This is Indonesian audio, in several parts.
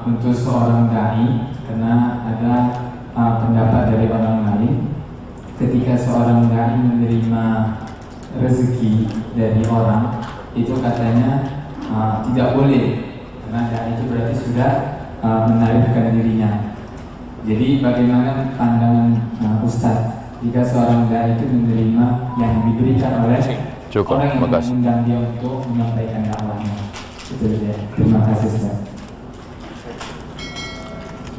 untuk seorang dai, karena ada pendapat dari orang lain, ketika seorang dai menerima rezeki dari orang, itu katanya tidak boleh, karena dai itu berarti sudah menarifkan dirinya. Jadi bagaimana pandangan Ustaz jika seorang dai itu menerima yang diberikan oleh orang yang mengundang dia untuk menyampaikan dakwahnya? Itu dia. Terima kasih Ustaz.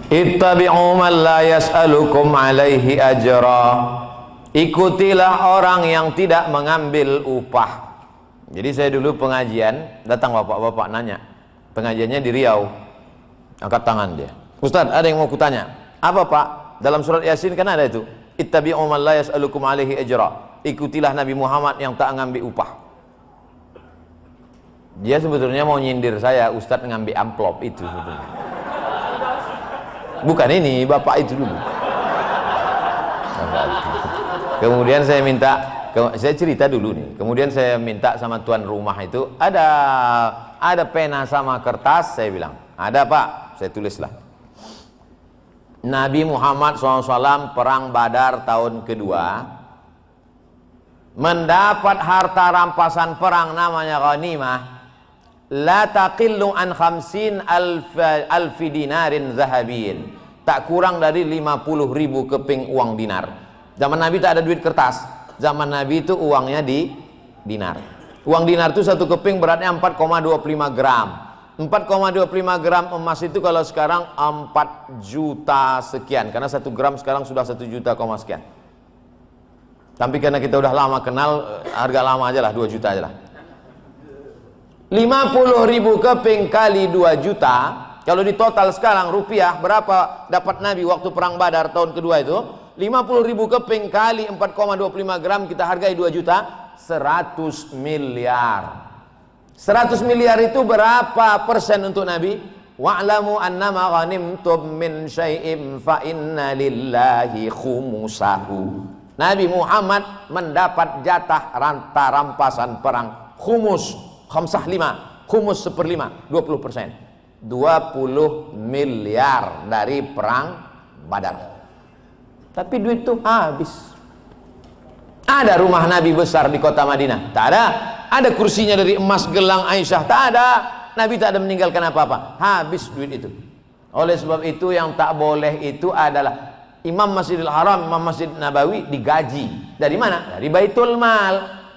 Ittabi'u man la yas'alukum alaihi ajra. Ikutilah orang yang tidak mengambil upah. Jadi saya dulu pengajian, datang bapak-bapak nanya, pengajiannya di Riau, angkat tangan dia, Ustaz ada yang mau kutanya. Apa Pak? Dalam surat Yasin kan ada itu, ittabi'u man la yas'alukum alaihi ajra. Ikutilah Nabi Muhammad yang tak ngambil upah. Dia sebetulnya mau nyindir saya, Ustaz ngambil amplop itu sebetulnya. Bukan ini, bapak itu dulu. Kemudian saya minta, saya cerita dulu nih. Kemudian saya minta sama tuan rumah itu, ada pena sama kertas, saya bilang, ada Pak, saya tulislah. Nabi Muhammad SAW perang Badar tahun kedua, mendapat harta rampasan perang namanya ghanimah, la taqillu an 50 alfi dinarin zahabiyin, tak kurang dari 50.000 keping uang dinar. Zaman Nabi tak ada duit kertas, zaman Nabi itu uangnya di dinar. Uang dinar itu satu keping beratnya 4,25 gram. 4,25 gram emas itu kalau sekarang 4 juta sekian, karena 1 gram sekarang sudah 1 juta sekian. Tapi karena kita udah lama kenal, harga lama aja lah, 2 juta aja lah. 50.000 keping kali 2 juta, kalau di total sekarang rupiah berapa dapat Nabi waktu perang Badar tahun kedua itu? 50.000 keping kali 4,25 gram kita hargai 2 juta, 100 miliar. 100 miliar itu berapa persen untuk Nabi? Wa'lamu annama ghanimtum min syai'in fa inna lillahi khumusahu. Nabi Muhammad mendapat jatah ranta rampasan perang khumus, khamsah 5, khumus 1/5, 20%. 20 miliar dari perang Badar. Tapi duit itu habis. Ada rumah Nabi besar di kota Madinah? Tak ada. Ada kursinya dari emas gelang Aisyah? Tak ada. Nabi tak ada meninggalkan apa-apa. Habis duit itu. Oleh sebab itu yang tak boleh itu adalah Imam Masjidil Haram, Imam Masjid Nabawi digaji. Dari mana? Dari Baitul Mal.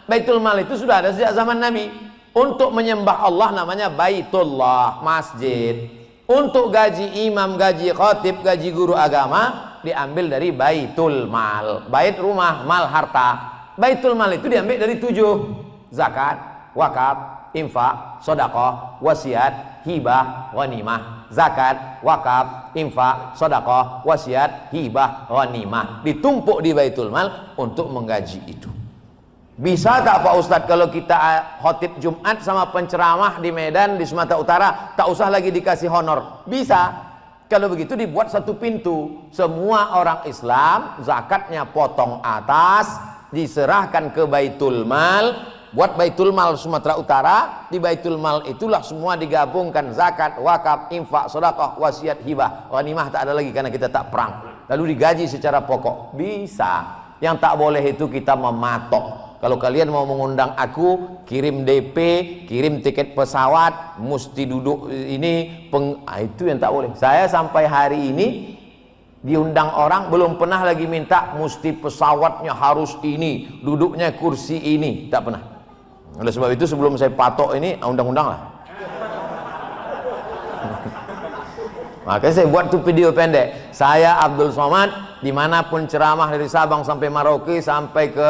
Baitul Mal itu sudah ada sejak zaman Nabi. Untuk menyembah Allah namanya Baitullah, masjid. Untuk gaji imam, gaji khatib, gaji guru agama diambil dari Baitul Mal. Bait rumah, mal harta. Baitul Mal itu diambil dari 7: zakat, wakaf, infak, sedekah, wasiat, hibah, ghanimah. Zakat, wakaf, infak, sedekah, wasiat, hibah, ghanimah. Ditumpuk di Baitul Mal untuk menggaji itu. Bisa tak Pak Ustadz kalau kita khotib Jumat sama penceramah di Medan, di Sumatera Utara, tak usah lagi dikasih honor? Bisa. Kalau begitu dibuat satu pintu. Semua orang Islam zakatnya potong atas, diserahkan ke Baitul Mal. Buat Baitul Mal Sumatera Utara. Di Baitul Mal itulah semua digabungkan, zakat, wakaf, infak, sedekah, wasiat, hibah, ghanimah tak ada lagi karena kita tak perang. Lalu digaji secara pokok. Bisa. Yang tak boleh itu kita mematok. Kalau kalian mau mengundang aku, kirim DP, kirim tiket pesawat, mesti duduk ini, itu yang tak boleh. Saya sampai hari ini diundang orang belum pernah lagi minta mesti pesawatnya harus ini, duduknya kursi ini, tak pernah. Oleh sebab itu sebelum saya patok ini undang-undang lah. Makanya saya buat tuh video pendek. Saya Abdul Somad, dimanapun ceramah dari Sabang sampai Merauke, sampai ke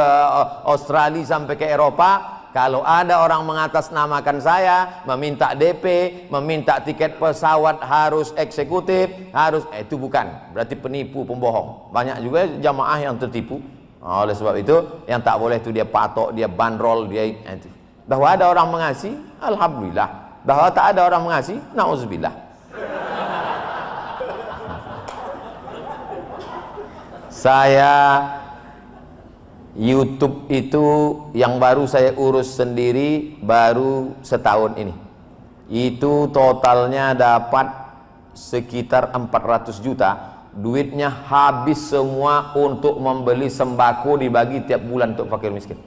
Australia, sampai ke Eropa, kalau ada orang mengatasnamakan saya, meminta DP, meminta tiket pesawat harus eksekutif, harus itu bukan, berarti penipu, pembohong. Banyak juga jamaah yang tertipu. Oleh sebab itu yang tak boleh itu dia patok, dia bandrol, dia itu. Bahwa ada orang mengasih, alhamdulillah. Bahwa tak ada orang mengasih, nauzubillah. Saya YouTube itu yang baru saya urus sendiri baru setahun ini. Itu totalnya dapat sekitar 400 juta, duitnya habis semua untuk membeli sembako dibagi tiap bulan untuk fakir miskin.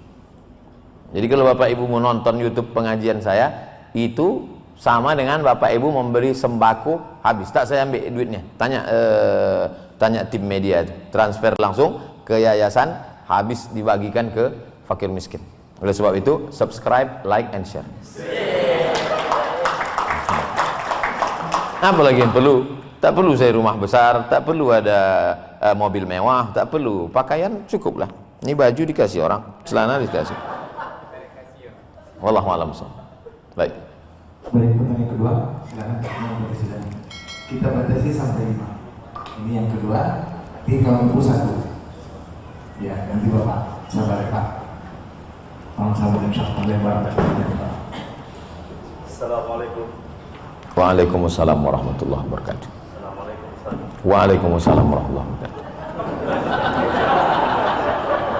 Jadi kalau Bapak Ibu mau nonton YouTube pengajian saya, itu sama dengan Bapak Ibu memberi sembako habis. Tak saya ambil duitnya. Tanya tim media, transfer langsung ke yayasan, habis dibagikan ke fakir miskin. Oleh sebab itu, subscribe, like, and share. Apa lagi yang perlu? Tak perlu saya rumah besar, tak perlu ada mobil mewah, tak perlu. Pakaian cukuplah. Ini baju dikasih orang, celana dikasih. Wallahu a'lam. Baik. Baik, pertanyaan kedua, silakan Presiden. Kita batasi sampai 5. Ini yang kedua, nanti kalau ibu 1. Ya, nanti Bapak, sabar ya Pak. Tolong sabar insyaAllah lebar. Assalamualaikum. Waalaikumsalam warahmatullahi wabarakatuh. Assalamualaikum Ustaz. Waalaikumsalam warahmatullahi wabarakatuh.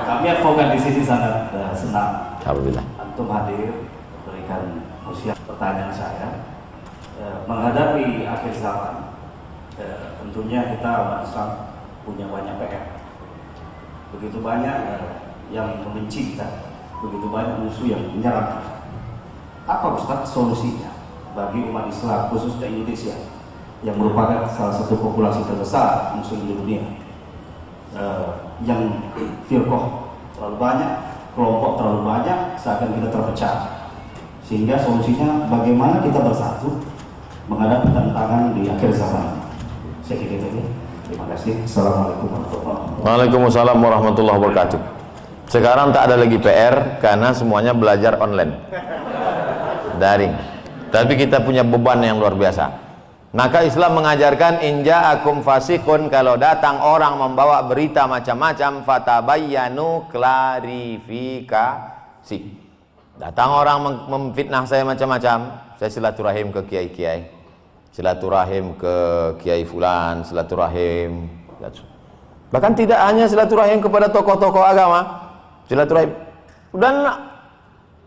Kami advokat di sini sangat senang Alhamdulillah. antum hadir memberikan usia. Pertanyaan saya, menghadapi akhir zaman, tentunya kita umat Islam punya banyak PR. Begitu banyak yang membenci kita, begitu banyak musuh yang menyerang kita. Apa Ustaz solusinya bagi umat Islam khususnya Indonesia yang merupakan salah satu populasi terbesar muslim di dunia, yang firqah terlalu banyak, kelompok terlalu banyak, seakan kita terpecah, sehingga solusinya bagaimana kita bersatu menghadapi tantangan di akhir zaman. Saya kira itu. Terima kasih. Assalamualaikum warahmatullahi wabarakatuh. Waalaikumsalam warahmatullahi wabarakatuh. Sekarang tak ada lagi PR karena semuanya belajar online, daring. Tapi kita punya beban yang luar biasa. Maka Islam mengajarkan inja'akum fasiqun, kalau datang orang membawa berita macam-macam, fatabayyanu, klarifikasi. Datang orang memfitnah saya macam-macam, saya silaturahim ke kiai-kiai, silaturahim ke kiai fulan, silaturahim. Bahkan tidak hanya silaturahim kepada tokoh-tokoh agama, silaturahim. Dan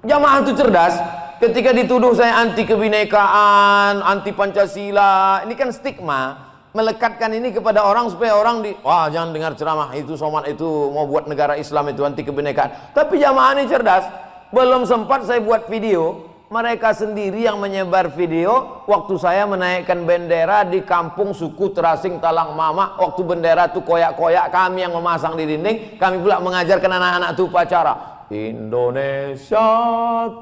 jamaah itu cerdas. Ketika dituduh saya anti kebinekaan, anti Pancasila, ini kan stigma, melekatkan ini kepada orang supaya orang wah jangan dengar ceramah itu, somat itu mau buat negara Islam itu anti kebinekaan. Tapi jamaah ini cerdas. Belum sempat saya buat video, mereka sendiri yang menyebar video waktu saya menaikkan bendera di kampung suku Terasing Talang Mama. Waktu bendera itu koyak-koyak, kami yang memasang di dinding, kami pula mengajarkan anak-anak itu upacara. Indonesia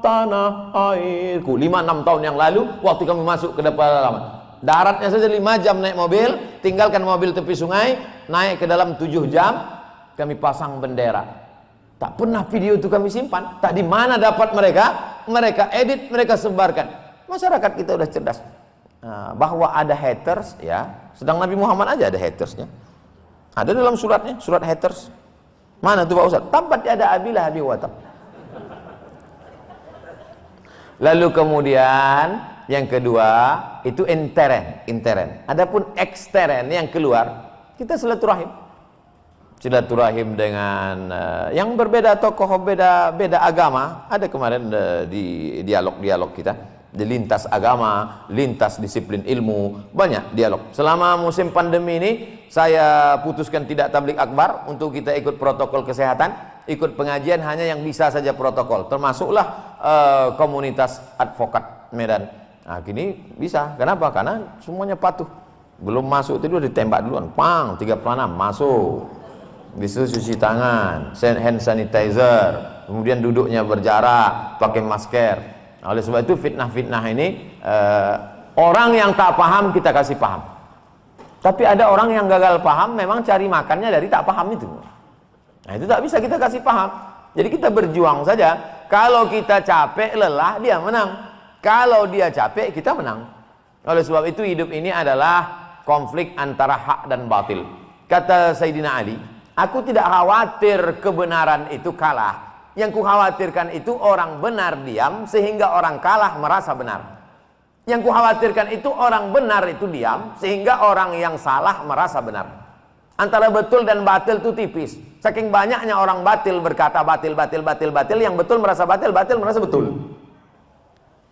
tanah airku. 5-6 tahun yang lalu waktu kami masuk ke pedalaman, daratnya saja 5 jam naik mobil, tinggalkan mobil tepi sungai, naik ke dalam 7 jam, kami pasang bendera. Tak pernah video itu kami simpan. Tak di mana dapat mereka edit, mereka sebarkan. Masyarakat kita udah cerdas. Bahwa ada haters, ya, sedang Nabi Muhammad aja ada hatersnya. Ada dalam suratnya, surat haters. Mana tuh Pak Ustaz? Tampak ada abilah abi watab. Lalu kemudian yang kedua itu intern. Adapun ekstern yang keluar, kita silaturahim. Silaturahim dengan yang berbeda tokoh, beda agama. Ada kemarin di dialog kita di lintas agama, lintas disiplin ilmu, banyak dialog. Selama musim pandemi ini saya putuskan tidak tablik akbar untuk kita ikut protokol kesehatan, ikut pengajian hanya yang bisa saja protokol, termasuklah komunitas advokat Medan. Nah, kini bisa. Kenapa? Karena semuanya patuh. Belum masuk itu ditembak duluan, pang 36 masuk. Disuruh cuci tangan, hand sanitizer, kemudian duduknya berjarak, pakai masker. Nah, oleh sebab itu fitnah-fitnah ini orang yang tak paham kita kasih paham. Tapi ada orang yang gagal paham memang cari makannya dari tak paham itu. Nah, itu tak bisa kita kasih paham. Jadi kita berjuang saja. Kalau kita capek, lelah, dia menang. Kalau dia capek, kita menang. Oleh sebab itu hidup ini adalah konflik antara hak dan batil. Kata Sayyidina Ali, aku tidak khawatir kebenaran itu kalah. Yang kukhawatirkan itu orang benar diam sehingga orang kalah merasa benar. Yang kukhawatirkan itu orang benar itu diam sehingga orang yang salah merasa benar. Antara betul dan batil itu tipis. Saking banyaknya orang batil berkata batil, yang betul merasa batil merasa betul.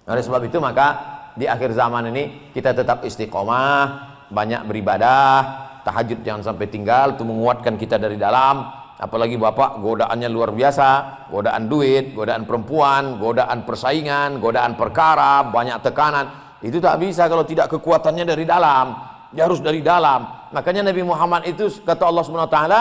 Oleh sebab itu maka di akhir zaman ini kita tetap istiqomah, banyak beribadah, tahajud jangan sampai tinggal, itu menguatkan kita dari dalam. Apalagi bapak godaannya luar biasa, godaan duit, godaan perempuan, godaan persaingan, godaan perkara, banyak tekanan. Itu tak bisa kalau tidak kekuatannya dari dalam. Dia harus dari dalam. Makanya Nabi Muhammad itu kata Allah Subhanahu wa taala,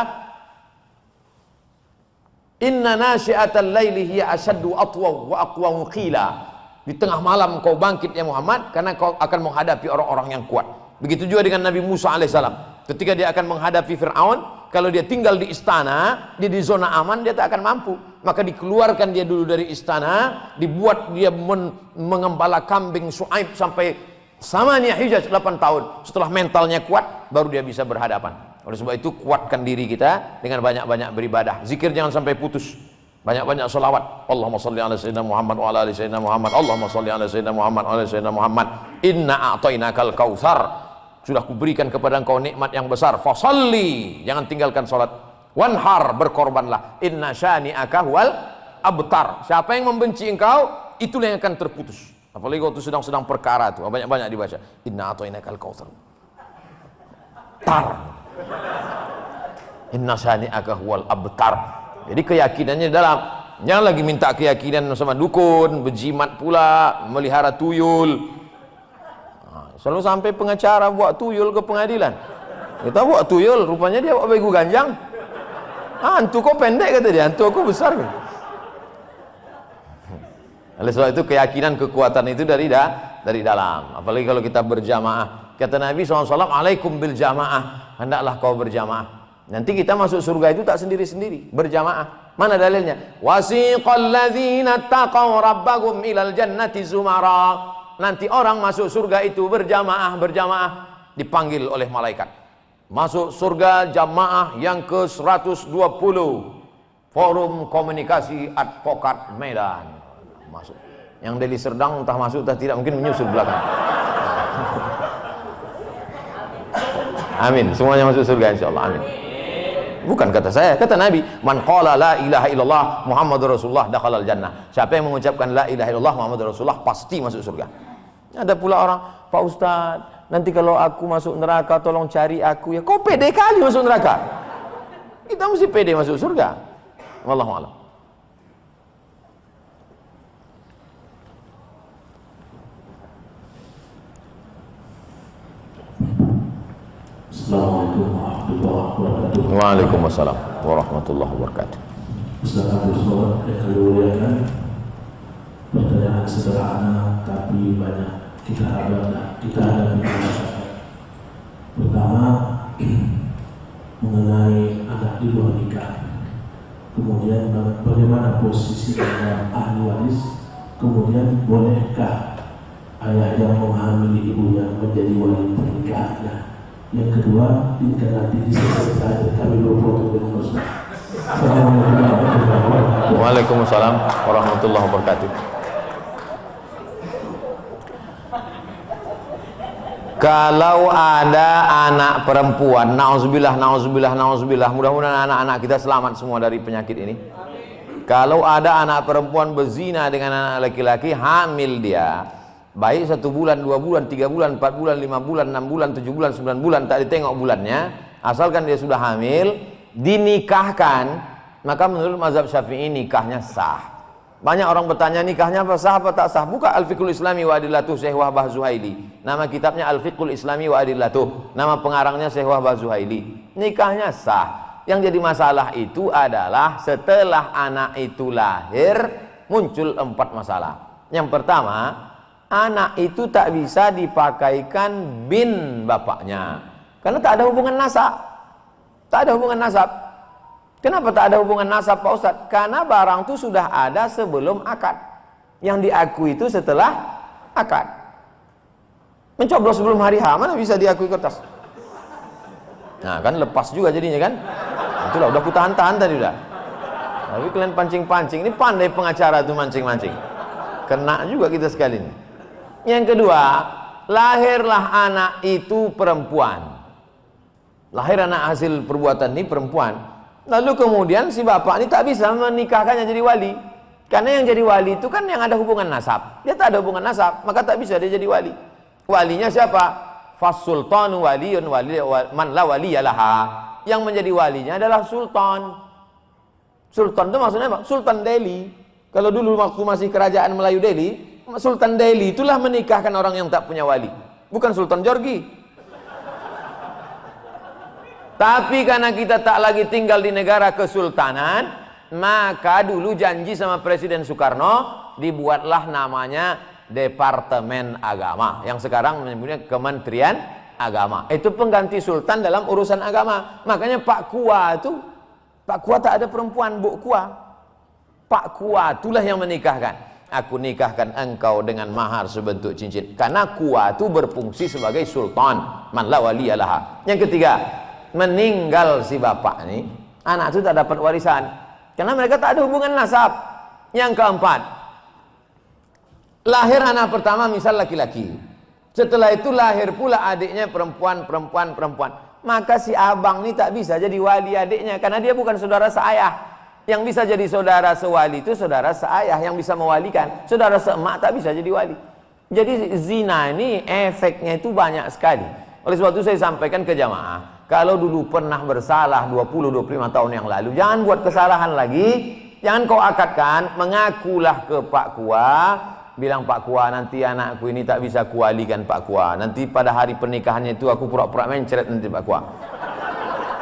"Inna nasyi'atal laili hiya ashaddu atwa wa aqwamu qila." Di tengah malam kau bangkit ya Muhammad, karena kau akan menghadapi orang-orang yang kuat. Begitu juga dengan Nabi Musa alaihissalam. Ketika dia akan menghadapi Fir'aun, kalau dia tinggal di istana, dia di zona aman, dia tak akan mampu. Maka dikeluarkan dia dulu dari istana, dibuat dia mengembala kambing Syuaib sampai samanya hijaz 8 tahun. Setelah mentalnya kuat, baru dia bisa berhadapan. Oleh sebab itu kuatkan diri kita dengan banyak-banyak beribadah. Zikir jangan sampai putus. Banyak-banyak salawat. Allahumma salli ala sayyidina Muhammad wa ala ali sayyidina Muhammad. Allahumma salli ala sayyidina Muhammad wa ala sayyidina Muhammad. Inna a'tainakal kautsar. Sudah kuberikan kepada engkau nikmat yang besar. Fasalli, jangan tinggalkan salat. Wanhar, berkorbanlah. Inna syani'aka huwal abtar. Siapa yang membenci engkau, itulah yang akan terputus. Apalagi waktu sedang perkara itu, banyak-banyak dibaca. Inna a'tainakal kautsar. Tar. Inna syani'aka huwal abtar. Jadi keyakinannya dalam. Jangan lagi minta keyakinan sama dukun, berjimat pula, melihara tuyul. Selalu sampai pengacara buat tuyul ke pengadilan. Kita buat tuyul, rupanya dia buat begu ganjang. Hantu kok pendek kata dia, hantu aku besar. Oleh sebab itu keyakinan kekuatan itu dari dalam. Apalagi kalau kita berjamaah. Kata Nabi SAW, alaikum bil jamaah. Hendaklah kau berjamaah. Nanti kita masuk surga itu tak sendiri-sendiri, berjamaah. Mana dalilnya? Wasiqal ladzina taqaw rabbahum ilal jannati zumara. Nanti orang masuk surga itu berjamaah dipanggil oleh malaikat. Masuk surga jamaah yang ke-120. Forum Komunikasi Advokat Medan. Masuk. Yang Deli Serdang entah masuk entah tidak, mungkin menyusul belakang. Amin. Semuanya masuk surga insyaallah. Amin. Bukan kata saya, kata Nabi, man qala la ilaha illallah Muhammadur Rasulullah dakhalal jannah. Siapa yang mengucapkan la ilaha illallah Muhammadur Rasulullah pasti masuk surga. Ada pula orang, Pak Ustadz, nanti kalau aku masuk neraka tolong cari aku ya. Kau pede kali masuk neraka. Kita mesti pede masuk surga. Wallahu a'lam. Assalamualaikum warahmatullahi wabarakatuh. Waalaikumsalam warahmatullahi wabarakatuh. Ustaz Abdul Somad yang kami muliakan, pertanyaan sederhana tapi banyak kita hadapi masyarakat. Pertama, mengenai anak di luar nikah. Kemudian bagaimana posisi dalam ahli waris. Kemudian bolehkah ayah yang menghamili ibunya menjadi wali pernikahannya. Yang kedua, jika nanti diselesaikan kami berfoto dengan Ustaz. Waalaikumsalam warahmatullahi wabarakatuh. Kalau ada anak perempuan, nauzubillah, mudah-mudahan anak-anak kita selamat semua dari penyakit ini. Kalau ada anak perempuan berzina dengan anak laki-laki, hamil dia, baik 1 bulan, 2 bulan, 3 bulan, 4 bulan, 5 bulan, 6 bulan, 7 bulan, 9 bulan, tak ditengok bulannya, asalkan dia sudah hamil, dinikahkan, maka menurut mazhab Syafi'i nikahnya sah. Banyak orang bertanya nikahnya apa sah apa tak sah. Buka Al-Fiqhul Islami wa Adillatuh Syekh Wahbah Zuhaili. Nama kitabnya Al-Fiqhul Islami wa Adillatuh. Nama pengarangnya Syekh Wahbah Zuhaili. Nikahnya sah. Yang jadi masalah itu adalah setelah anak itu lahir muncul 4 masalah. Yang pertama, anak itu tak bisa dipakaikan bin bapaknya karena tak ada hubungan nasab. Tak ada hubungan nasab. Kenapa tak ada hubungan nasab Pak Ustadz? Karena barang itu sudah ada sebelum akad. Yang diakui itu setelah akad. Mencoblos sebelum hari H, mana bisa diakui kertas? Nah kan lepas juga jadinya kan. Itulah udah ku tahan-tahan tadi udah. Tapi kalian pancing-pancing. Ini pandai pengacara tuh mancing-mancing. Kena juga kita sekali ini. Yang kedua, lahirlah anak itu perempuan. Lahir anak hasil perbuatan ini perempuan. Lalu kemudian si bapak ini tak bisa menikahkannya jadi wali. Karena yang jadi wali itu kan yang ada hubungan nasab. Dia tak ada hubungan nasab, maka tak bisa dia jadi wali. Walinya siapa? Fasultanu waliyun man la waliyalaha. Yang menjadi walinya adalah sultan. Sultan itu maksudnya apa? Sultan Delhi. Kalau dulu waktu masih kerajaan Melayu Delhi, Sultan Delhi itulah menikahkan orang yang tak punya wali. Bukan Sultan Jorgi. Tapi karena kita tak lagi tinggal di negara kesultanan, maka dulu janji sama Presiden Soekarno, dibuatlah namanya Departemen Agama, yang sekarang menyebutnya Kementerian Agama. Itu pengganti sultan dalam urusan agama. Makanya Pak Kua itu, Pak Kua tak ada perempuan, Bu Kua. Pak Kua itulah yang menikahkan. Aku nikahkan engkau dengan mahar sebentuk cincin. Karena Kua itu berfungsi sebagai sultan, man la waliyalaha. Yang ketiga, meninggal si bapak ini, anak itu tak dapat warisan karena mereka tak ada hubungan nasab. Yang keempat, lahir anak pertama misal laki-laki, setelah itu lahir pula adiknya perempuan, maka si abang ini tak bisa jadi wali adiknya karena dia bukan saudara seayah. Yang bisa jadi saudara sewali itu saudara seayah yang bisa mewalikan. Saudara seemak tak bisa jadi wali. Jadi zina ini efeknya itu banyak sekali. Oleh sebab itu saya sampaikan ke jamaah, kalau dulu pernah bersalah 20-25 tahun yang lalu, jangan buat kesalahan lagi. Jangan kau akadkan, mengakulah ke Pak Kua, bilang Pak Kua, nanti anakku ini tak bisa kualikan Pak Kua. Nanti pada hari pernikahannya itu aku pura-pura mencret nanti Pak Kua.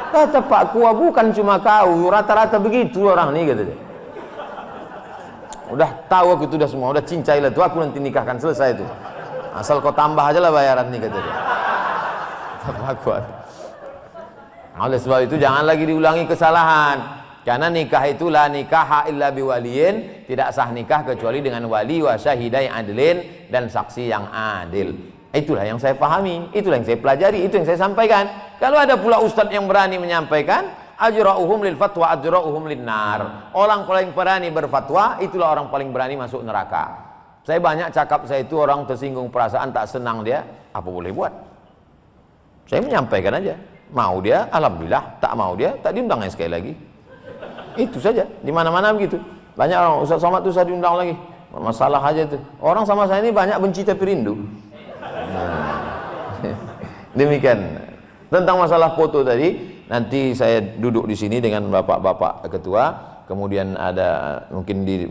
Kata Pak Kua, bukan cuma kau, rata-rata begitu orang nih, kata dia. Udah tahu aku itu udah semua, udah cincailah tuh, aku nanti nikahkan, selesai itu. Asal kau tambah aja lah bayaran nih, kata dia. Pak Kua. Oleh sebab itu jangan lagi diulangi kesalahan. Karena nikah itulah nikah illa biwaliyin, tidak sah nikah kecuali dengan wali wa syahidai adlin dan saksi yang adil. Itulah yang saya pahami, itulah yang saya pelajari, itu yang saya sampaikan. Kalau ada pula ustadz yang berani menyampaikan, ajra'uhum lil fatwa ajra'uhum lin nar. Orang paling berani berfatwa, itulah orang paling berani masuk neraka. Saya banyak cakap saya itu orang tersinggung perasaan, tak senang dia, apa boleh buat? Saya menyampaikan aja. Mau dia, alhamdulillah. Tak mau dia, tak diundangnya sekali lagi. Itu saja, di mana-mana begitu. Banyak orang, Ustaz Somad itu saya diundang lagi. Masalah aja itu. Orang sama saya ini banyak benci tapi rindu. Demikian. Tentang masalah foto tadi, nanti saya duduk di sini dengan bapak-bapak ketua, kemudian ada mungkin di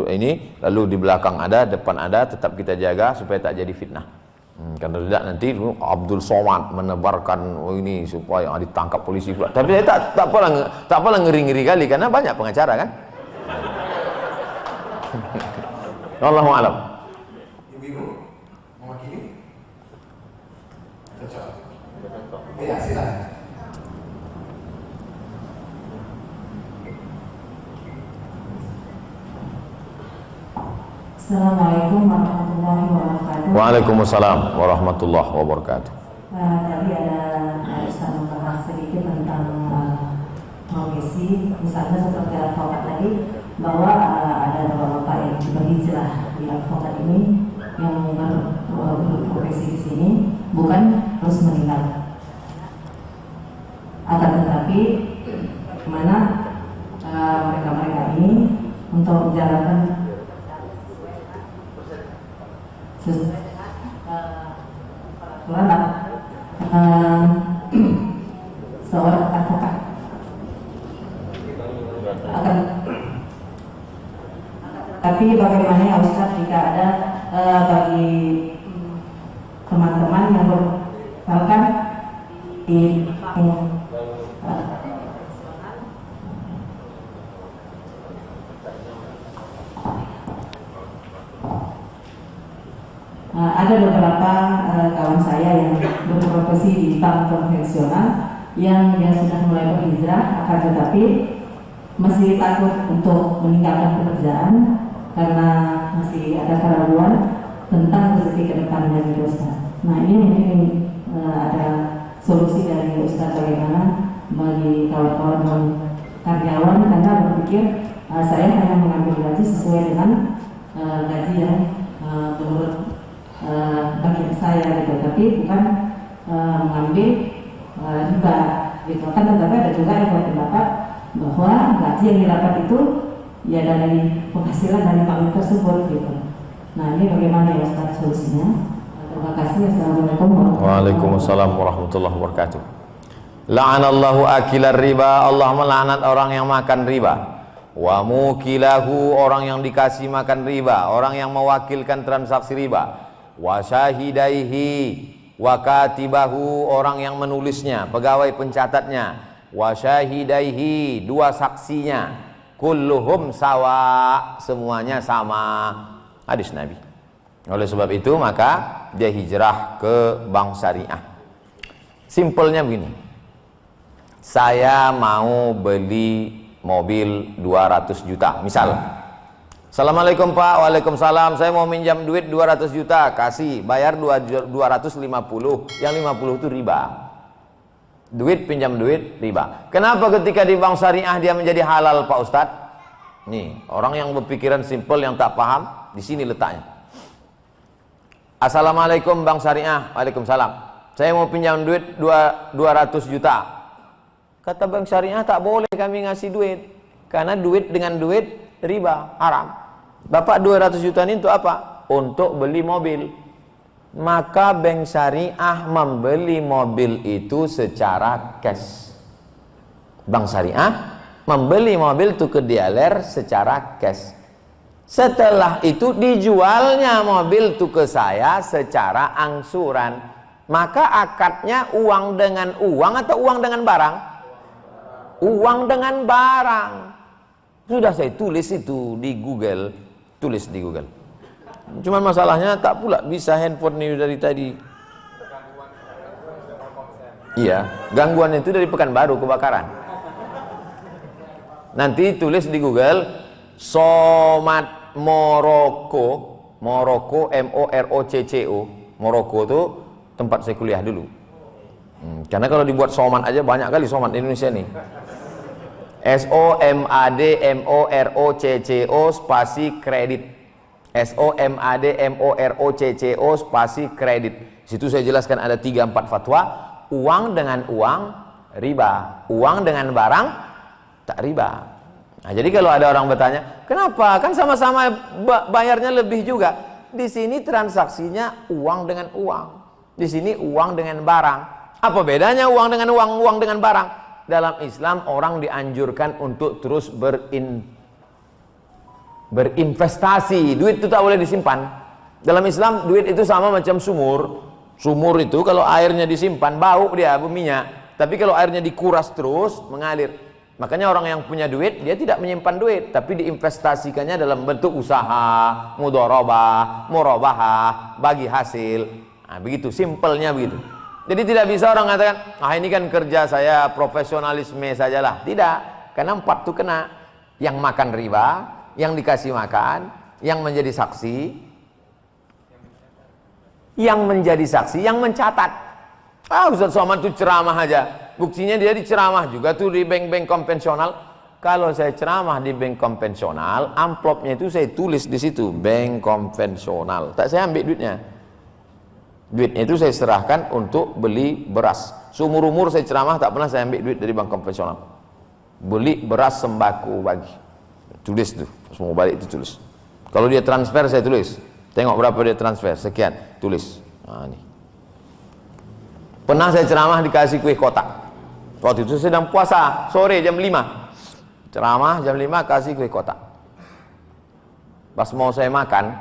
ini, lalu di belakang ada, depan ada, tetap kita jaga supaya tak jadi fitnah. Karena tidak nanti Abdul Somad menebarkan ini supaya ditangkap polisi pula. Tapi saya tak apalah ngeri-ngeri kali karena banyak pengacara kan. Wallahu a'lam. Ibu-ibu mewakili? Cocok. Ya, silakan. Assalamualaikum warahmatullahi wabarakatuh. Waalaikumsalam warahmatullahi wabarakatuh. Tadi ada Ustaz membahas sedikit tentang profesi, misalnya seperti advokat tadi, bahwa ada bapak yang berhijrah di advokat ini yang berprofesi di sini bukan terus meninggal. Akan tetapi mana mereka-mereka ini untuk menjalankan peraturan seorang advokat akan, tapi bagaimana ya Ustaz jika ada bagi teman-teman yang bahkan di ada beberapa kawan saya yang berprofesi di bank konvensional yang dia sudah mulai berhijrah, akan tetapi masih takut untuk meninggalkan pekerjaan karena masih ada keraguan tentang rezeki ke depannya di Ustaz. Nah ini mungkin ada solusi dari Ustaz bagaimana bagi kawan-kawan karyawan, karena berpikir saya hanya mengambil gaji sesuai dengan gaji yang menurut bagi saya gitu, tapi bukan mengambil riba gitu kan. Tetapi ada juga yang berpendapat bahwa gaji yang didapat itu ya dari penghasilan dari bank tersebut gitu. Nah ini bagaimana ya Ustaz solusinya? Terima kasih. Assalamualaikum warahmatullahi wabarakatuh. Waalaikumsalam warahmatullahi wabarakatuh. La'anallahu akilar riba, Allah melaknat orang yang makan riba. Wa mukilahu, orang yang dikasih makan riba, orang yang mewakilkan transaksi riba. Wa syahidaihi, wa katibahu, orang yang menulisnya, pegawai pencatatnya. Wa syahidaihi, dua saksinya. Kulluhum sawa, semuanya sama. Hadis Nabi. Oleh sebab itu maka dia hijrah ke bank syariah. Simpelnya begini. Saya mau beli mobil 200 juta misal. Assalamualaikum Pak. Waalaikumsalam. Saya mau minjam duit 200 juta, kasih, bayar 250. Yang 50 itu riba. Duit pinjam duit riba. Kenapa ketika di bank syariah dia menjadi halal Pak Ustadz? Nih, orang yang berpikiran simpel yang tak paham, di sini letaknya. Assalamualaikum bank syariah. Waalaikumsalam. Saya mau pinjam duit 200 juta. Kata bank syariah, tak boleh kami ngasih duit, karena duit dengan duit riba, haram. Bapak 200 juta ini untuk apa? Untuk beli mobil. Maka bank syariah membeli mobil itu secara cash. Bank syariah membeli mobil itu ke dealer secara cash. Setelah itu dijualnya mobil itu ke saya secara angsuran. Maka akadnya uang dengan uang atau uang dengan barang? Uang dengan barang. Sudah saya tulis itu di Google. Tulis di Google. Cuman masalahnya tak pula bisa handphone ini dari tadi. Iya, gangguan itu dari Pekanbaru kebakaran. Nanti tulis di Google Somat Moroko, Moroko MOROCCO. Moroko itu tempat saya kuliah dulu. Karena kalau dibuat somat aja banyak kali somat di Indonesia nih. SOMADMOROCCO spasi kredit. SOMADMOROCCO spasi kredit. Situ saya jelaskan ada 3-4 fatwa. Uang dengan uang riba, uang dengan barang tak riba. Nah, jadi kalau ada orang bertanya, kenapa? Kan sama-sama bayarnya lebih juga. Di sini transaksinya uang dengan uang. Di sini uang dengan barang. Apa bedanya uang dengan uang, uang dengan barang? Dalam Islam orang dianjurkan untuk terus berinvestasi. Duit itu tak boleh disimpan. Dalam Islam duit itu sama macam sumur. Sumur itu kalau airnya disimpan bau dia, berminyak. Tapi kalau airnya dikuras terus mengalir. Makanya orang yang punya duit dia tidak menyimpan duit, tapi diinvestasikannya dalam bentuk usaha, mudharabah, murabahah, bagi hasil. Nah, begitu simpelnya begitu. Jadi tidak bisa orang mengatakan, ah ini kan kerja saya profesionalisme sajalah. Tidak, karena 4 itu kena. Yang makan riba, yang dikasih makan, yang menjadi saksi, yang mencatat. Ah Ustaz Somad itu ceramah aja. Buktinya dia diceramah juga tuh di bank-bank konvensional. Kalau saya ceramah di bank konvensional, amplopnya itu saya tulis di situ, bank konvensional. Tak saya ambil duitnya. Duitnya itu saya serahkan untuk beli beras. Seumur-umur saya ceramah tak pernah saya ambil duit dari bank konvensional. Beli beras sembako bagi. Tulis tuh, semua balik itu tulis. Kalau dia transfer saya tulis. Tengok berapa dia transfer, sekian, tulis. Nah, ini. Pernah saya ceramah dikasih kue kotak. Waktu itu sedang puasa, sore jam 5. Ceramah jam 5 kasih kue kotak. Pas mau saya makan,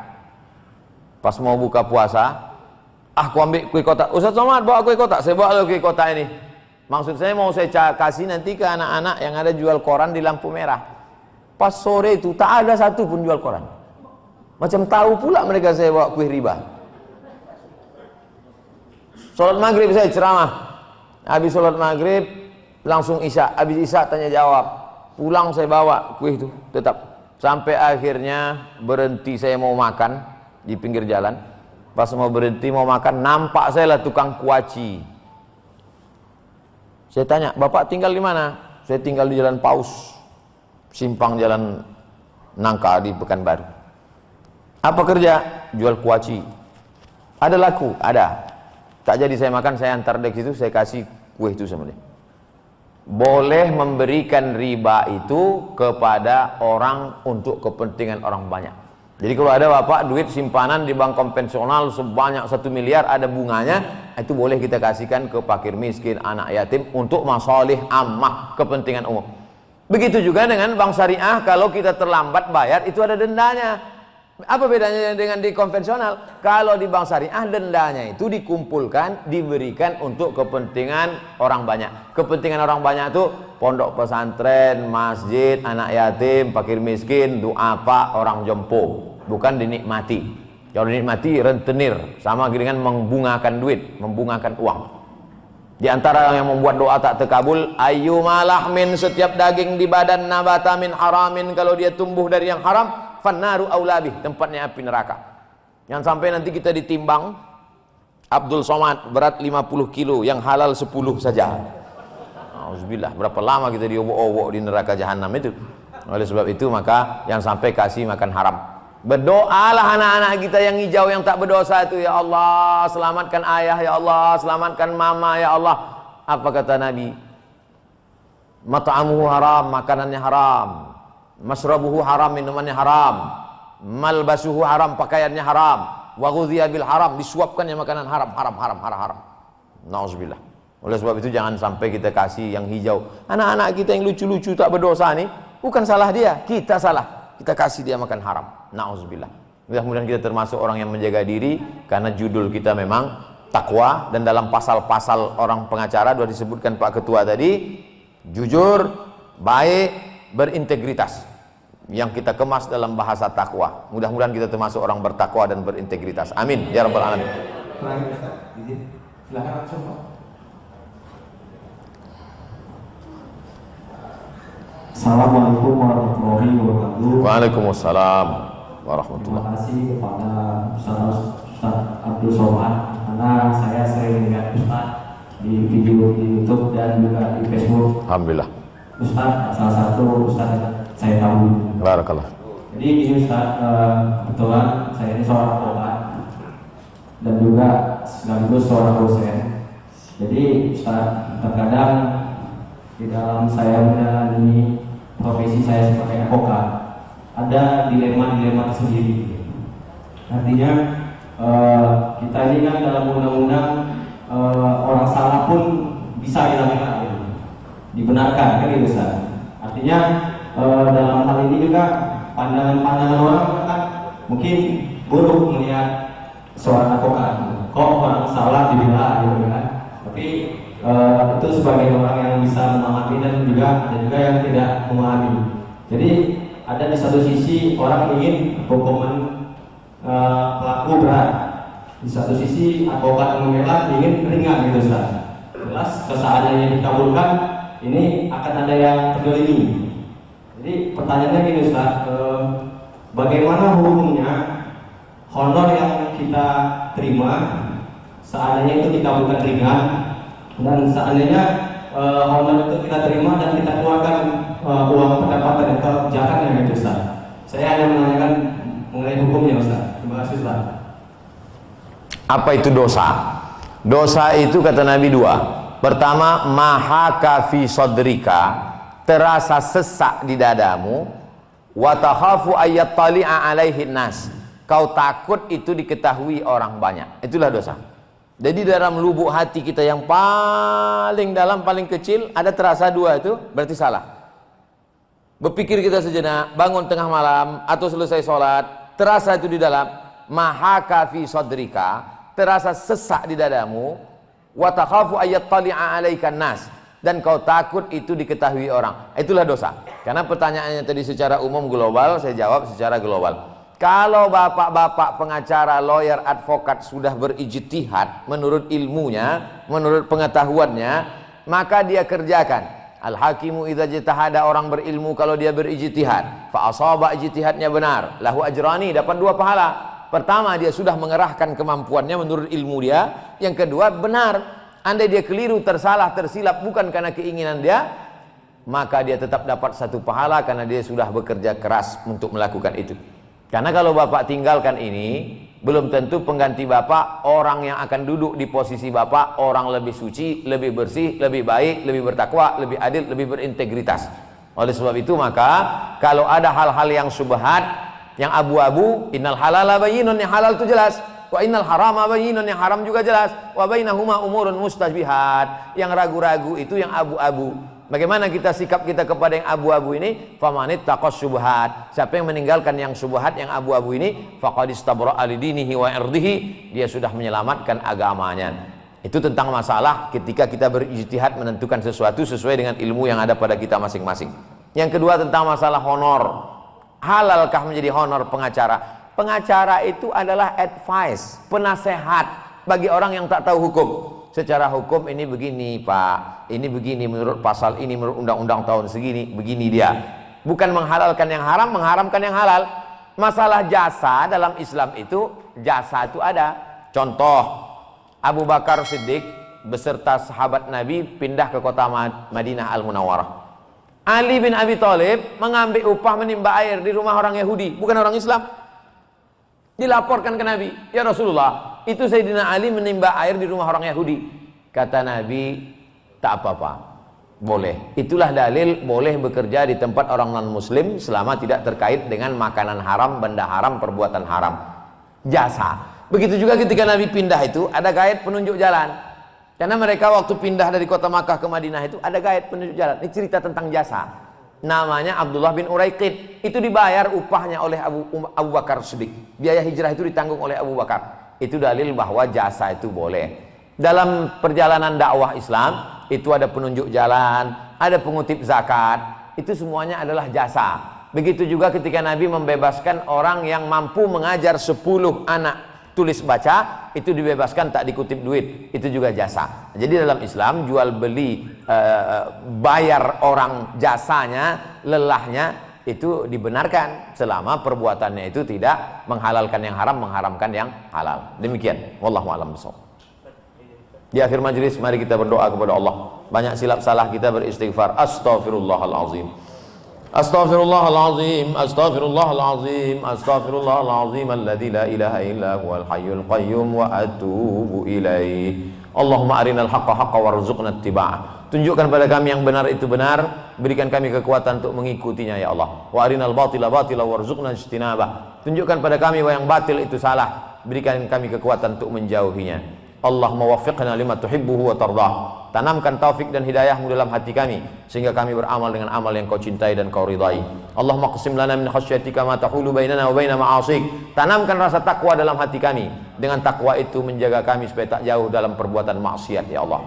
pas mau buka puasa, aku ambil kue kotak. Ustaz Somad bawa kue kotak. Saya bawa kue kotak ini. Maksud saya mau saya kasih nanti ke anak-anak yang ada jual koran di lampu merah. Pas sore itu tak ada satu pun jual koran. Macam tahu pula mereka saya bawa kue riba. Salat maghrib saya ceramah. Habis salat maghrib langsung isya. Habis isya tanya jawab. Pulang saya bawa kue itu tetap. Sampai akhirnya berhenti saya mau makan di pinggir jalan. Pas mau berhenti mau makan, nampak saya lah tukang kuaci. Saya tanya, Bapak tinggal di mana? Saya tinggal di Jalan Paus, simpang Jalan Nangka di Pekanbaru. Apa kerja? Jual kuaci. Ada laku? Ada. Tak jadi saya makan, saya antar dia ke situ, saya kasih kue itu sama dia. Boleh memberikan riba itu kepada orang untuk kepentingan orang banyak. Jadi kalau ada bapak duit simpanan di bank konvensional sebanyak 1 miliar ada bunganya, itu boleh kita kasihkan ke fakir miskin, anak yatim untuk masalih ammah, kepentingan umum. Begitu juga dengan bank syariah, kalau kita terlambat bayar itu ada dendanya. Apa bedanya dengan di konvensional? Kalau di bank syariah dendanya itu dikumpulkan, diberikan untuk kepentingan orang banyak. Kepentingan orang banyak itu pondok pesantren, masjid, anak yatim, fakir miskin, duafa, orang jompo. Bukan dinikmati. Kalau dinikmati rentenir, sama dengan membungakan duit, membungakan uang. Di antara yang membuat doa tak terkabul, ayyumalahmin, setiap daging di badan nabata min haramin, kalau dia tumbuh dari yang haram, fannaru aulabih, tempatnya api neraka. Yang sampai nanti kita ditimbang, Abdul Somad berat 50 kilo, yang halal 10 saja. Auzubillah, berapa lama kita diobok-obok di neraka jahanam itu. Oleh sebab itu maka yang sampai kasih makan haram. Berdoalah anak-anak kita yang hijau yang tak berdosa itu, ya Allah selamatkan ayah, ya Allah selamatkan mama, ya Allah. Apa kata Nabi? Mat'amuhu haram, makanannya haram. Masrabuhu haram, minumannya haram. Malbasuhu haram, pakaiannya haram. Wa ghudhiya bil haram, disuapkannya makanan haram, haram. Nauzubillah. Oleh sebab itu jangan sampai kita kasih yang hijau. Anak-anak kita yang lucu-lucu tak berdosa nih, bukan salah dia, kita salah. Kita kasih dia makan haram. Nauzubillah. Mudah-mudahan kita termasuk orang yang menjaga diri, karena judul kita memang takwa, dan dalam pasal-pasal orang pengacara sudah disebutkan Pak Ketua tadi, jujur, baik, berintegritas, yang kita kemas dalam bahasa takwa. Mudah-mudahan kita termasuk orang bertakwa dan berintegritas. Amin ya rabbal alamin. Terakhir Ustaz, izin. Silakan langsung Pak. Assalamualaikum warahmatullahi wabarakatuh. Waalaikumsalam warahmatullahi. Terima kasih kepada Ustaz Abdul Somad, karena saya sering melihat Ustaz di video di YouTube dan juga di Facebook. Alhamdulillah. Ustaz salah satu Ustaz yang saya tahu. Barakallah. Jadi ini Ustaz, kebetulan saya ini seorang advokat dan juga sekaligus seorang dosen. Jadi Ustaz, terkadang di dalam saya menjalani profesi saya sebagai advokat ada dilema-dilema tersendiri. Artinya kita ini kan dalam undang-undang orang salah pun bisa dilakukan, dibenarkan kan gitu Ustaz. Artinya dalam hal ini juga pandangan-pandangan orang kan mungkin buruk melihat seorang advokat, kok orang salah dibela gitu kan. Tapi itu sebagai orang yang bisa memahami, dan juga ada juga yang tidak memahami. Jadi ada di satu sisi orang ingin hukuman pelaku berat, di satu sisi advokat membela ingin ringan gitu Ustaz. Jelas seandainya dikabulkan ini akan ada yang terdolimi. Jadi pertanyaannya gini Ustaz, bagaimana hukumnya honor yang kita terima seandainya itu dikabulkan ringan, dan seandainya honor itu kita terima dan kita keluarkan uang pendapatan atau jaraknya gitu Ustaz. Saya hanya menanyakan mengenai hukumnya Ustaz. Terima kasih Ustaz. Apa itu dosa? Dosa itu kata Nabi dua. Pertama, mahaka fi sodrika, terasa sesak di dadamu. Wa takhafu ayat tali'a alaihi nas, kau takut itu diketahui orang banyak. Itulah dosa. Jadi dalam lubuk hati kita yang paling dalam, paling kecil, ada terasa dua itu, berarti salah. Berpikir kita sejenak, bangun tengah malam atau selesai sholat, terasa itu di dalam, mahaka fi sodrika, terasa sesak di dadamu, wa takhafu ayat tali'a alaikan nas, dan kau takut itu diketahui orang. Itulah dosa. Karena pertanyaannya tadi secara umum global, saya jawab secara global. Kalau bapak-bapak pengacara, lawyer, advokat sudah berijtihad menurut ilmunya, menurut pengetahuannya, maka dia kerjakan. Al-hakimu idza jitahada, orang berilmu kalau dia berijtihad, fa asaba ijtihadnya benar, lahu ajrani, dapat 2 pahala. Pertama, dia sudah mengerahkan kemampuannya menurut ilmu dia. Yang kedua, benar. Andai dia keliru, tersalah, tersilap bukan karena keinginan dia, maka dia tetap dapat 1 pahala karena dia sudah bekerja keras untuk melakukan itu. Karena kalau bapak tinggalkan ini, belum tentu pengganti bapak, orang yang akan duduk di posisi bapak, orang lebih suci, lebih bersih, lebih baik, lebih bertakwa, lebih adil, lebih berintegritas. Oleh sebab itu maka, kalau ada hal-hal yang syubhat, Yang abu-abu, innal halala bayyinun, yang halal itu jelas. Wa innal harama bayyinun, yang haram juga jelas. Wa bainahuma umurun mustabihat. Yang ragu-ragu itu yang abu-abu. Bagaimana kita sikap kita kepada yang abu-abu ini? Famanit taqas syubhat. Siapa yang meninggalkan yang syubhat, yang abu-abu ini, faqad istabra'a lidinihi wa irdihi, dia sudah menyelamatkan agamanya. Itu tentang masalah ketika kita berijtihad menentukan sesuatu sesuai dengan ilmu yang ada pada kita masing-masing. Yang kedua tentang masalah honor. Halalkah menjadi honor pengacara? Pengacara itu adalah advice, penasehat bagi orang yang tak tahu hukum. Secara hukum ini begini Pak, ini begini menurut pasal ini, menurut undang-undang tahun segini, begini dia. Bukan menghalalkan yang haram, mengharamkan yang halal. Masalah jasa dalam Islam itu, jasa itu ada. Contoh, Abu Bakar Siddiq beserta sahabat Nabi pindah ke kota Madinah Al-Munawwarah. Ali bin Abi Thalib mengambil upah menimba air di rumah orang Yahudi, bukan orang Islam. Dilaporkan ke Nabi, ya Rasulullah, itu Sayyidina Ali menimba air di rumah orang Yahudi. Kata Nabi, tak apa-apa, boleh. Itulah dalil boleh bekerja di tempat orang non-muslim selama tidak terkait dengan makanan haram, benda haram, perbuatan haram. Jasa. Begitu juga ketika Nabi pindah itu, ada guide penunjuk jalan. Karena mereka waktu pindah dari kota Makkah ke Madinah itu, ada guide penunjuk jalan. Ini cerita tentang jasa. Namanya Abdullah bin Uraiqid. Itu dibayar upahnya oleh Abu Bakar Siddiq. Biaya hijrah itu ditanggung oleh Abu Bakar. Itu dalil bahwa jasa itu boleh. Dalam perjalanan dakwah Islam itu ada penunjuk jalan, ada pengutip zakat. Itu semuanya adalah jasa. Begitu juga ketika Nabi membebaskan orang yang mampu mengajar 10 anak tulis baca, itu dibebaskan, tak dikutip duit. Itu juga jasa. Jadi dalam Islam jual beli, bayar orang jasanya, lelahnya, itu dibenarkan selama perbuatannya itu tidak menghalalkan yang haram, mengharamkan yang halal. Demikian. Wallahu a'lam bishawab. Di akhir majelis mari kita berdoa kepada Allah. Banyak silap salah kita beristighfar. Astaghfirullahalazim. Astaghfirullahalazim. Astaghfirullahalazim. Astaghfirullahalazim alladzi la ilaha illa huwal hayyul qayyum wa atubu ilaih. Allahumma arinal haqqa haqqa warzuqna ittiba'ah. Tunjukkan pada kami yang benar itu benar, berikan kami kekuatan untuk mengikutinya ya Allah. Wa arinal batila batila warzuqna ijtinabah. Tunjukkan pada kami yang batil itu salah, berikan kami kekuatan untuk menjauhinya. Allahumma waffiqna lima tuhibbuhu wa tardah. Tanamkan taufik dan hidayahmu dalam hati kami sehingga kami beramal dengan amal yang kau cintai dan kau ridai. Allahumma qsim lana min khasyatika ma tahulu bainana wa baina ma'asik. Tanamkan rasa takwa dalam hati kami. Dengan takwa itu menjaga kami supaya tak jauh dalam perbuatan maksiat ya Allah.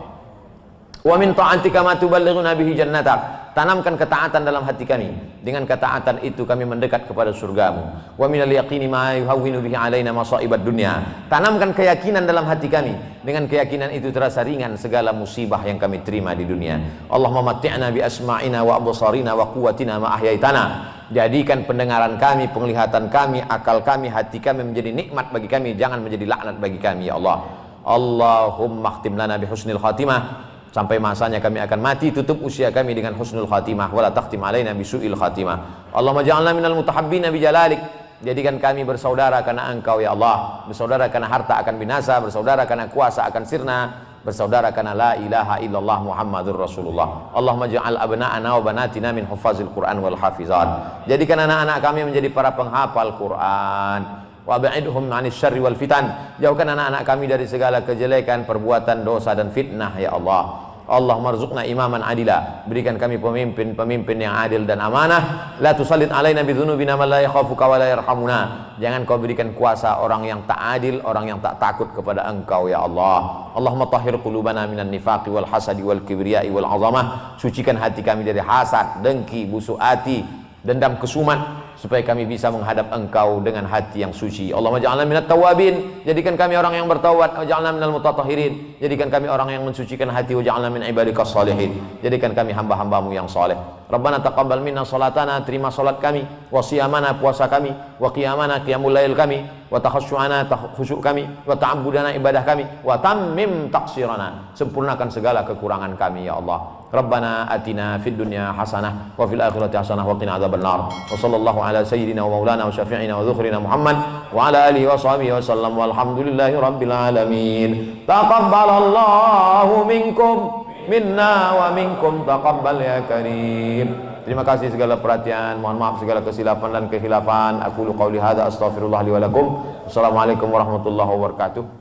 Wa min ta'atika ma tuballighuna bihi jannatak. Tanamkan ketaatan dalam hati kami. Dengan ketaatan itu kami mendekat kepada surgamu. Wa minal yaqini ma yuhawwinu bihi alaina masa'ibad dunya. Tanamkan keyakinan dalam hati kami. Dengan keyakinan itu terasa ringan segala musibah yang kami terima di dunia. Allahumma matti'na bi asma'ina wa absarina wa quwwatina ma ahyaitana. Jadikan pendengaran kami, penglihatan kami, akal kami, hati kami menjadi nikmat bagi kami, jangan menjadi laknat bagi kami ya Allah. Allahumma khtim lana bi husnil khatimah. Sampai masanya kami akan mati, tutup usia kami dengan husnul khatimah, wala takhtim alaina bisu'il khatimah. Allahumma ja'alna minal mutahabbina bi jalalik. Jadikan kami bersaudara karena Engkau ya Allah, bersaudara karena harta akan binasa, bersaudara karena kuasa akan sirna, bersaudara karena la ilaha illallah Muhammadur Rasulullah. Allahumma ja'al abna'ana wa banatina min huffazil Qur'an wal hafizat. Jadikan anak-anak kami menjadi para penghafal Quran. Wa ba'idhum 'anil syarri wal fitan. Jauhkan anak-anak kami dari segala kejelekan, perbuatan dosa dan fitnah ya Allah. Allahumma rzuqna imaman adila. Berikan kami pemimpin yang adil dan amanah. La tusallit alaina bidzunubina man la yakhafuka wa la yarhamuna. Jangan kau berikan kuasa orang yang tak adil, orang yang tak takut kepada Engkau ya Allah. Allahumma tahhir qulubana minan nifaqi wal hasadi wal kibriyai wal 'azamah. Sucikan hati kami dari hasad, dengki, busuk hati, dendam, kesumat, supaya kami bisa menghadap Engkau dengan hati yang suci. Allahumma ja'alna minat tawabin. Jadikan kami orang yang bertaubat. Wa ja'alna minal mutatahhirin. Jadikan kami orang yang mensucikan hati. Wa ja'alna min ibadikas salihin. Jadikan kami hamba-hambamu yang saleh. Rabbana taqabbal minna salatana. Terima salat kami. Wa siyamana, puasa kami. Wa qiyamana, qiyamul lail kami. Wa takhasyu'ana, khusyuk kami. Wa ta'abbudana, ibadah kami. Wa tammim taqsirana. Sempurnakan segala kekurangan kami ya Allah. Rabbana atina fid dunya hasanah wa fil akhirati hasanah wa qina adzabannar. Wa sallallahu ala sayyidina wa maulana wa syafi'ina wa dzukhrina Muhammad wa ala alihi wa sahbihi wa sallam walhamdulillahi rabbil alamin. Taqabbalallahu minkum minna wa minkum taqabbal ya karim. Terima kasih segala perhatian. Mohon maaf segala kesilapan dan kekhilafan. Aku qauli hadza astaghfirullah li wa lakum. Assalamualaikum warahmatullahi wabarakatuh.